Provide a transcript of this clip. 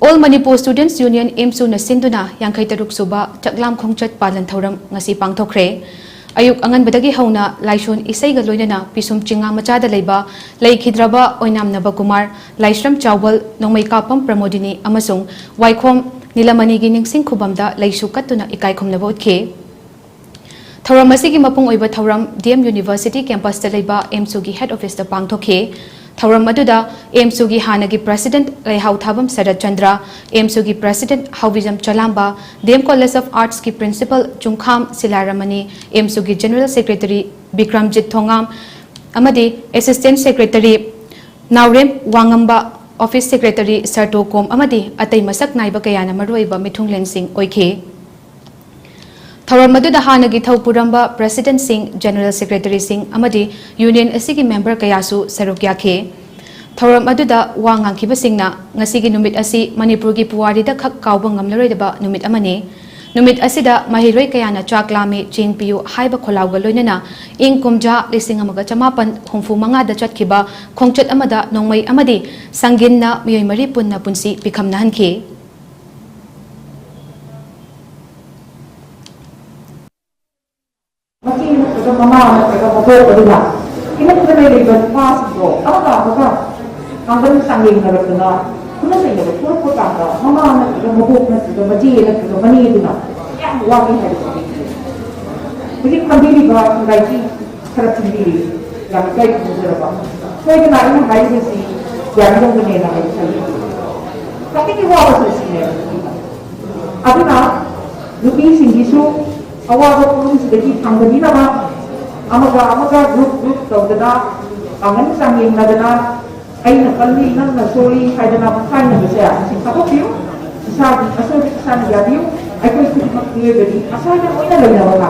All Manipur Students Union AMSU na sinduna yangkai taruk suba Chaklam Khongchat palan thouram ngasi pangthokhre. Ayuk angan badagi hauna laishon isai ga loinana pisum chinga machada leiba lei khidraba oinam naba kumar laishram chawal nongmai kapam pramodini amasung waikhom nilamani gi ningshing khubamda laisu katuna ikai khomnaba utke. Thouram asigi mapung oiba thouram DM University campus ta leiba AMSU gi head office ta pangthokhe. Thouram aduda AMSU gi hanagi president Leihau Thabam Sarat Chandra, AMSU gi president Hauvijam Chalamba, DM College of Arts ki principal Chungkham Silaramani, AMSU gi general secretary Bikramjit Thongam, amadi assistant secretary Naurem Wangamba, office secretary Sarto Kom amadi atay masak naiba kayana maruiba Mithunglen Singh oikhe. Thouram aduda hanagi Thaupuramba President Singh, General Secretary Singh amadi Union asigi member kayasu sarukya khe. Thouram aduda wangang khiba singna ngasigi numit asi Manipur gi puwari da khak kauba ngamlaroidaba numit amani. Numit asida mahiroi kayana chaklami ching piyu haiba kholawga loinana ing kumja lising amaga chamapan humfu manga da chatkhiba khongchat amada nongmai amadi sanginna miyoi mari punna punsi pikhamna hankhe. Mama mereka betul betul. Ini kita dari pas bro. Apa? Kampen sanggih mereka benar. Kuna saya betul betul kata. Mama mereka betul betul majid mereka mani itu nak. Yang wajib hari ini. Jadi kembali bahawa lagi kerap sendiri yang baik beberapa. Saya kenal ini hari ini yang benar hari ini. Tapi kita apa sih ni? Apa nak? Lupi singgisu awal waktu sedikit kembali nama. Amaga group tawdana angan sangin nadana ay nakalli nan nasoli kaydana pakay na siya si kapopyo isa asal san yadiyo ay ko ito makliye gadi asal na mo ina lang na